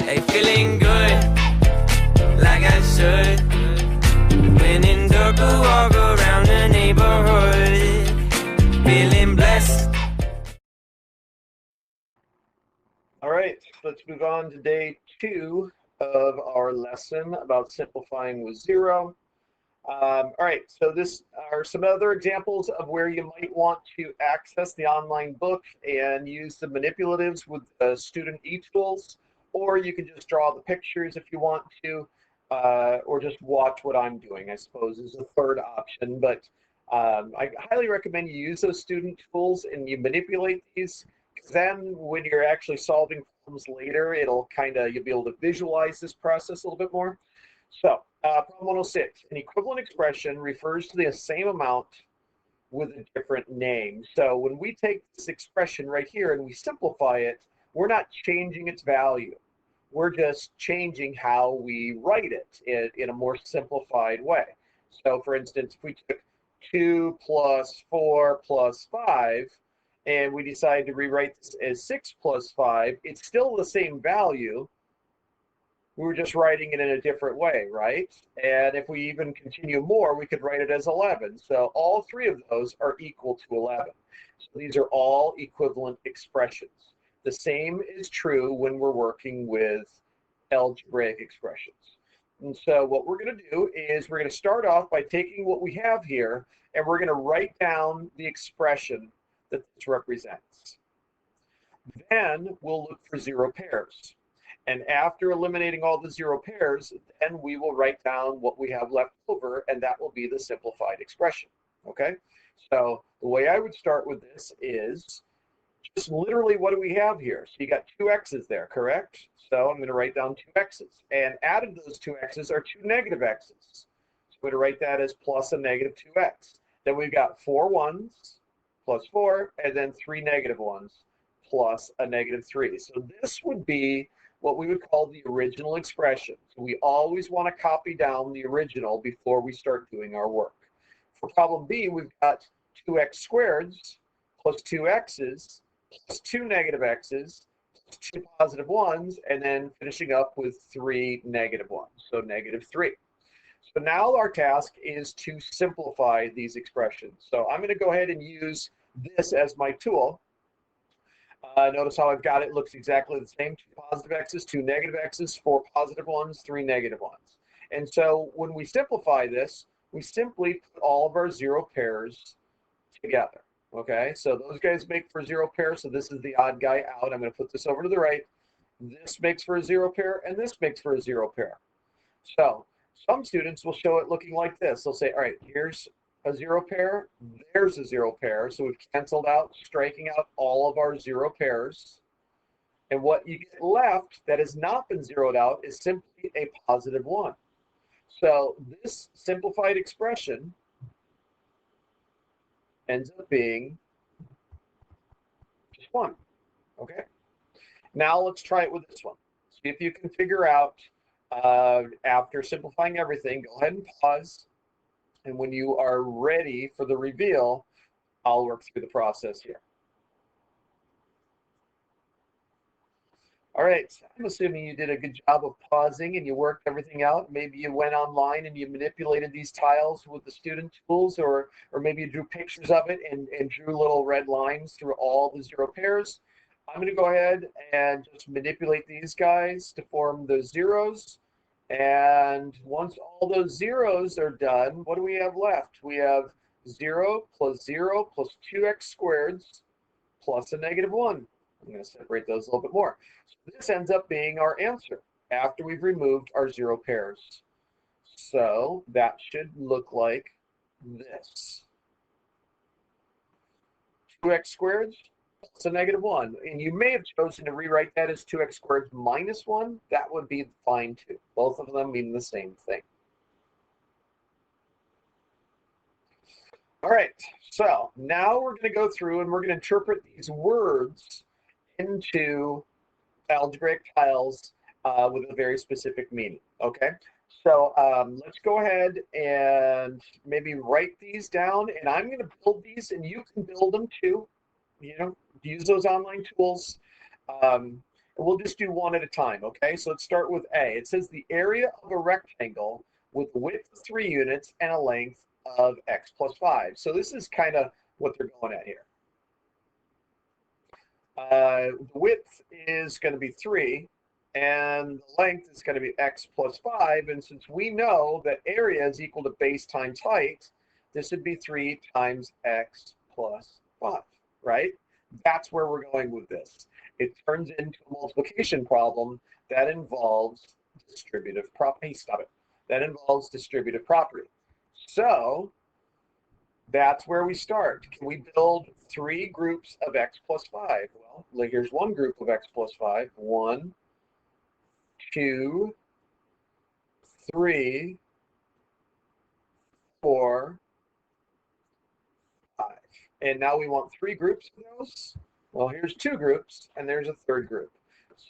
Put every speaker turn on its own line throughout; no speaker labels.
Hey, feeling good, like I should. When in dark, I walk around the neighborhood, feeling blessed.
All right, let's move on to day 2 of our lesson about simplifying with zero. All right, so this are some other examples of where you might want to access the online book and use the manipulatives with student eTools, or you can just draw the pictures if you want to, or just watch what I'm doing, I suppose, is a third option. But I highly recommend you use those student tools and you manipulate these, because then when you're actually solving problems later, you'll be able to visualize this process a little bit more. So, problem 106, an equivalent expression refers to the same amount with a different name. So when we take this expression right here and we simplify it, we're not changing its value. We're just changing how we write it in a more simplified way. So for instance, if we took 2 plus 4 plus 5, and we decide to rewrite this as 6 plus 5, it's still the same value. We were just writing it in a different way, right? And if we even continue more, we could write it as 11. So all three of those are equal to 11. So these are all equivalent expressions. The same is true when we're working with algebraic expressions. And so what we're going to do is we're going to start off by taking what we have here, and we're going to write down the expression that this represents. Then we'll look for zero pairs. And after eliminating all the zero pairs, then we will write down what we have left over, and that will be the simplified expression. Okay? So the way I would start with this is just literally what do we have here? So you got two x's there, correct? So I'm going to write down two x's. And added to those two x's are two negative x's. So I'm going to write that as plus a negative 2x. Then we've got 4 ones plus 4, and then 3 negative ones plus a negative 3. So this would be what we would call the original expression. So we always want to copy down the original before we start doing our work. For problem B, we've got 2x squareds plus 2x's plus 2 negative x's plus 2 positive ones, and then finishing up with 3 negative ones, so negative 3. So now our task is to simplify these expressions. So I'm going to go ahead and use this as my tool. Notice how I've got it. Looks exactly the same. 2 positive x's, 2 negative x's, 4 positive ones, 3 negative ones. And so when we simplify this, we simply put all of our zero pairs together. Okay, so those guys make for zero pair. So this is the odd guy out. I'm going to put this over to the right. This makes for a zero pair, and this makes for a zero pair. So some students will show it looking like this. They'll say, all right, here's a zero pair, there's a zero pair. So we've canceled out, striking out all of our zero pairs. And what you get left that has not been zeroed out is simply a positive 1. So this simplified expression ends up being just 1. Okay. Now let's try it with this one. See if you can figure out, after simplifying everything, go ahead and pause. And when you are ready for the reveal, I'll work through the process here. All right, I'm assuming you did a good job of pausing and you worked everything out. Maybe you went online and you manipulated these tiles with the student tools, or maybe you drew pictures of it and drew little red lines through all the zero pairs. I'm going to go ahead and just manipulate these guys to form the zeros. And once all those zeros are done, what do we have left? We have 0 plus 0 plus 2x squareds plus a negative 1. I'm going to separate those a little bit more. So this ends up being our answer after we've removed our zero pairs. So that should look like this. 2x squareds plus a negative 1. And you may have chosen to rewrite that as 2x squared minus 1. That would be fine too. Both of them mean the same thing. All right, so now we're going to go through and we're going to interpret these words into algebraic tiles with a very specific meaning. Okay, so let's go ahead and maybe write these down, and I'm going to build these, and you can build them too. You know, use those online tools. we'll just do one at a time, okay? So let's start with A. It says the area of a rectangle with width of 3 units and a length of x plus 5. So this is kind of what they're going at here. The width is going to be 3, and the length is going to be x plus 5. And since we know that area is equal to base times height, this would be 3 times x plus 5, right? That's where we're going with this. It turns into a multiplication problem that involves distributive property. Stop it. That involves distributive property. So that's where we start. Can we build 3 groups of x plus 5? Well, here's one group of x plus 5. 1, 2, 3, 4, 5. And now we want 3 groups of those. Well, here's 2 groups, and there's a 3rd group.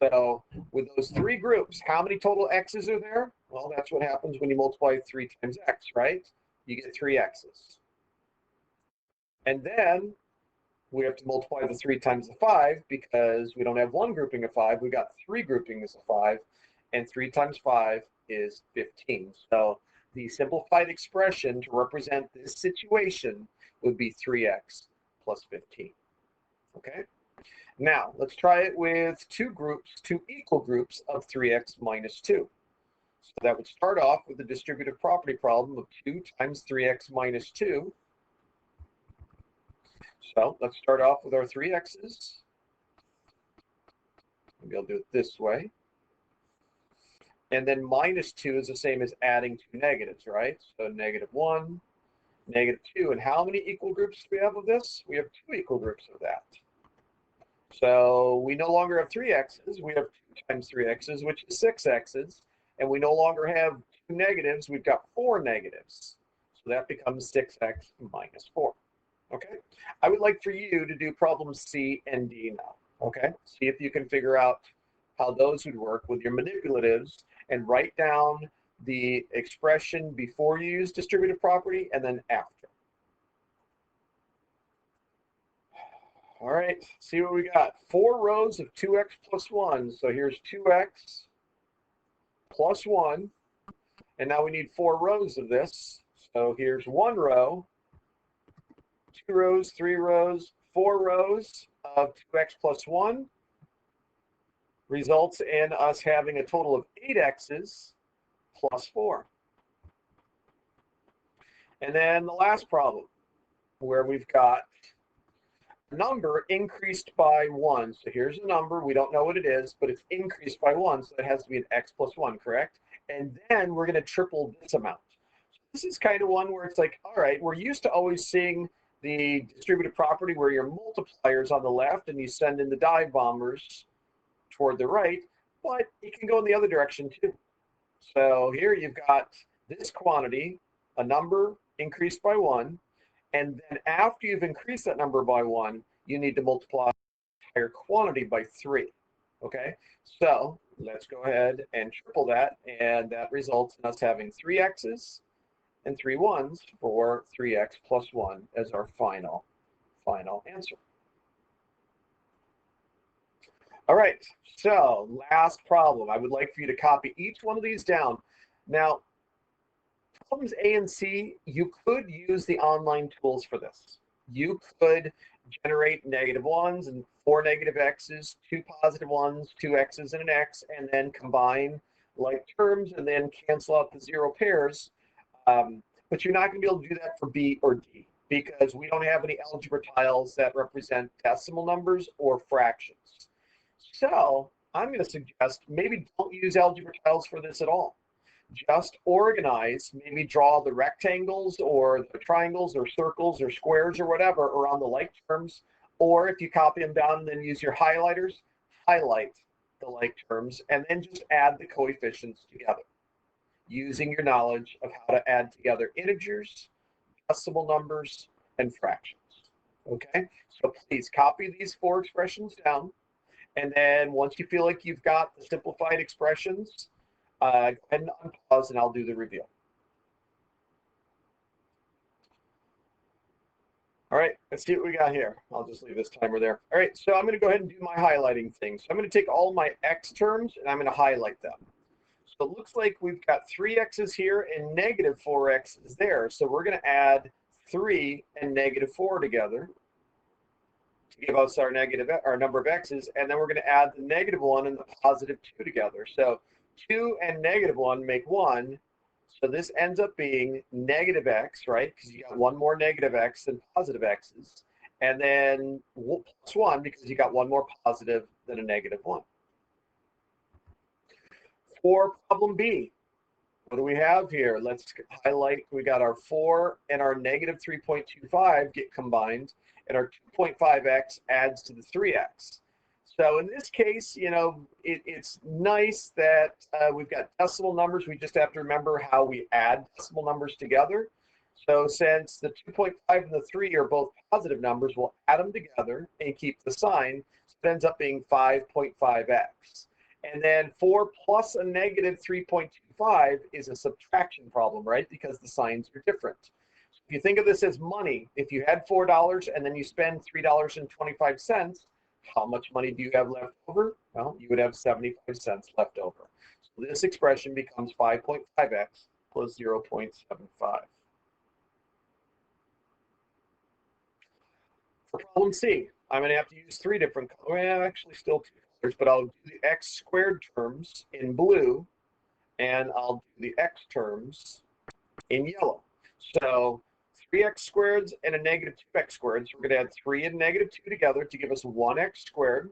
So with those 3 groups, how many total x's are there? Well, that's what happens when you multiply 3 times x, right? You get 3 x's. And then we have to multiply the 3 times the 5 because we don't have one grouping of 5. We got 3 groupings of 5, and 3 times 5 is 15. So the simplified expression to represent this situation would be 3x plus 15. Okay? Now, let's try it with 2 equal groups of 3x minus 2. So that would start off with the distributive property problem of 2 times 3x minus 2. So let's start off with our 3x's. Maybe I'll do it this way. And then minus 2 is the same as adding 2 negatives, right? So negative 1, negative 2. And how many equal groups do we have of this? We have 2 equal groups of that. So we no longer have 3 x's. We have 2 times 3 x's, which is 6 x's. And we no longer have 2 negatives. We've got 4 negatives. So that becomes 6x minus 4. Okay? I would like for you to do problems C and D now. Okay? See if you can figure out how those would work with your manipulatives and write down the expression before you use distributive property and then after. All right, see what we got. 4 rows of 2x plus 1. So here's 2x plus 1. And now we need 4 rows of this. So here's 1 row, 2 rows, 3 rows, 4 rows of 2x plus 1. Results in us having a total of 8 x's plus 4. And then the last problem, where we've got number increased by 1. So here's a number. We don't know what it is, but it's increased by 1. So it has to be an x plus 1, correct? And then we're going to triple this amount. So this is kind of one where it's like, all right, we're used to always seeing the distributive property where your multipliers on the left and you send in the dive bombers toward the right, but it can go in the other direction too. So here you've got this quantity, a number increased by 1. And then after you've increased that number by 1, you need to multiply the entire quantity by 3. Okay, so let's go ahead and triple that, and that results in us having 3 x's and 3 1s for 3x plus 1 as our final answer. All right, so last problem. I would like for you to copy each one of these down. Now, problems A and C, you could use the online tools for this. You could generate negative 1s and 4 negative x's, 2 positive 1s, 2 x's and an x, and then combine like terms and then cancel out the 0 pairs. But you're not going to be able to do that for B or D because we don't have any algebra tiles that represent decimal numbers or fractions. So I'm going to suggest maybe don't use algebra tiles for this at all. Just organize, maybe draw the rectangles or the triangles or circles or squares or whatever around the like terms. Or if you copy them down, then use your highlighters, highlight the like terms, and then just add the coefficients together using your knowledge of how to add together integers, decimal numbers, and fractions. Okay, so please copy these 4 expressions down. And then once you feel like you've got the simplified expressions, go ahead and unpause and I'll do the review. All right, let's see what we got here. I'll just leave this timer there. All right, so I'm going to go ahead and do my highlighting thing. So I'm going to take all my x terms and I'm going to highlight them. So it looks like we've got 3x's here and negative 4x's there. So we're going to add 3 and negative 4 together to give us our number of x's, and then we're going to add the negative 1 and the positive 2 together. So 2 and negative 1 make 1. So this ends up being negative x, right? Because you got one more negative x than positive x's. And then plus 1 because you got one more positive than a negative 1. For problem B, what do we have here? Let's highlight. We got our 4 and our negative 3.25 get combined, and our 2.5x adds to the 3x. So in this case, you know, it's nice that we've got decimal numbers. We just have to remember how we add decimal numbers together. So since the 2.5 and the 3 are both positive numbers, we'll add them together and keep the sign. So it ends up being 5.5x. And then 4 plus a negative 3.25 is a subtraction problem, right? Because the signs are different. So if you think of this as money, if you had $4 and then you spend $3.25, how much money do you have left over? Well, you would have 75 cents left over. So this expression becomes 5.5x plus 0.75. For problem C, I'm going to have to use 3 different colors. Well, actually still 2 colors, but I'll do the x squared terms in blue, and I'll do the x terms in yellow. So 3x squared and a negative 2x squared. So we're going to add 3 and negative 2 together to give us 1x squared.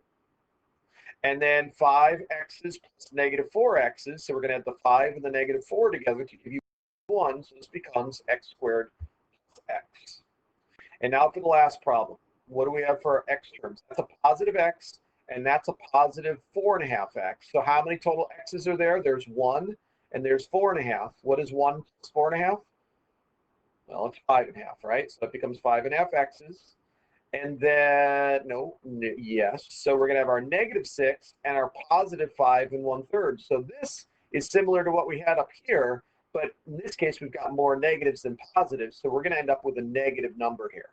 And then 5x's plus negative 4x's. So we're going to add the 5 and the negative 4 together to give you 1. So this becomes x squared plus x. And now for the last problem. What do we have for our x terms? That's a positive x, and that's a positive 4.5x. So how many total x's are there? There's 1, and there's 4.5. What is 1 plus 4.5? Well, it's 5.5, right? So it becomes 5.5 x's. And then, yes. So we're going to have our negative 6 and our positive 5 1/3. So this is similar to what we had up here, but in this case, we've got more negatives than positives. So we're going to end up with a negative number here.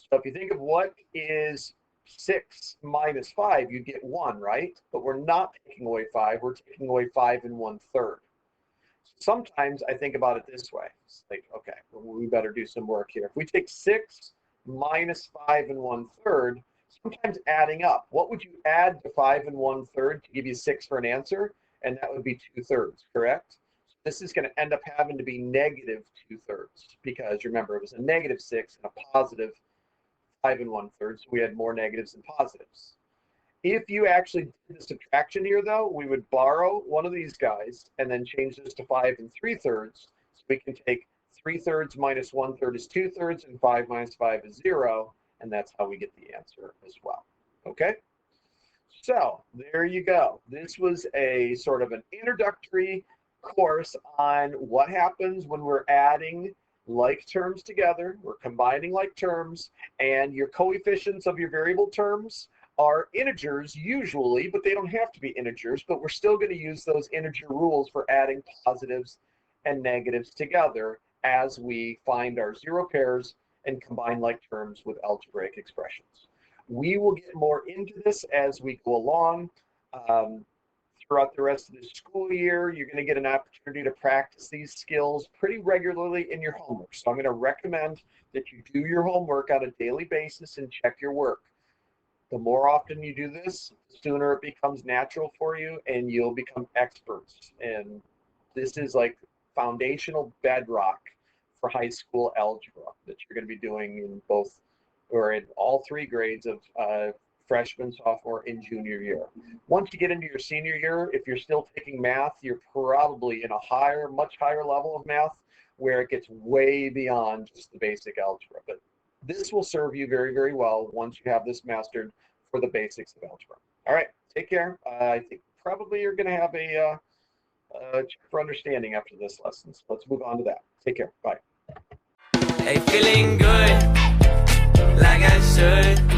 So if you think of what is 6 minus 5, you get 1, right? But we're not taking away 5. We're taking away 5 1/3. Sometimes I think about it this way. It's like, okay, well, we better do some work here. If we take 6 minus 5 1/3, sometimes adding up, what would you add to 5 1/3 to give you 6 for an answer? And that would be 2/3, correct? So this is going to end up having to be negative 2/3 because remember, it was a negative 6 and a positive 5 1/3, so we had more negatives than positives. If you actually did the subtraction here, though, we would borrow one of these guys and then change this to 5 3/3. So we can take 3/3 minus 1/3 is 2/3, and 5 minus 5 is 0, and that's how we get the answer as well. Okay? So there you go. This was a sort of an introductory course on what happens when we're adding like terms together. We're combining like terms, and your coefficients of your variable terms are integers usually, but they don't have to be integers, but we're still going to use those integer rules for adding positives and negatives together as we find our zero pairs and combine like terms with algebraic expressions. We will get more into this as we go along. Throughout the rest of the school year, you're going to get an opportunity to practice these skills pretty regularly in your homework. So I'm going to recommend that you do your homework on a daily basis and check your work. The more often you do this, the sooner it becomes natural for you and you'll become experts. And this is like foundational bedrock for high school algebra that you're going to be doing in both or in all 3 grades of freshman, sophomore, and junior year. Once you get into your senior year, if you're still taking math, you're probably in a much higher level of math where it gets way beyond just the basic algebra. But this will serve you very, very well once you have this mastered for the basics of algebra. All right, take care. I think probably you're going to have a check for understanding after this lesson. So let's move on to that. Take care. Bye.
Hey, feeling good, like I should.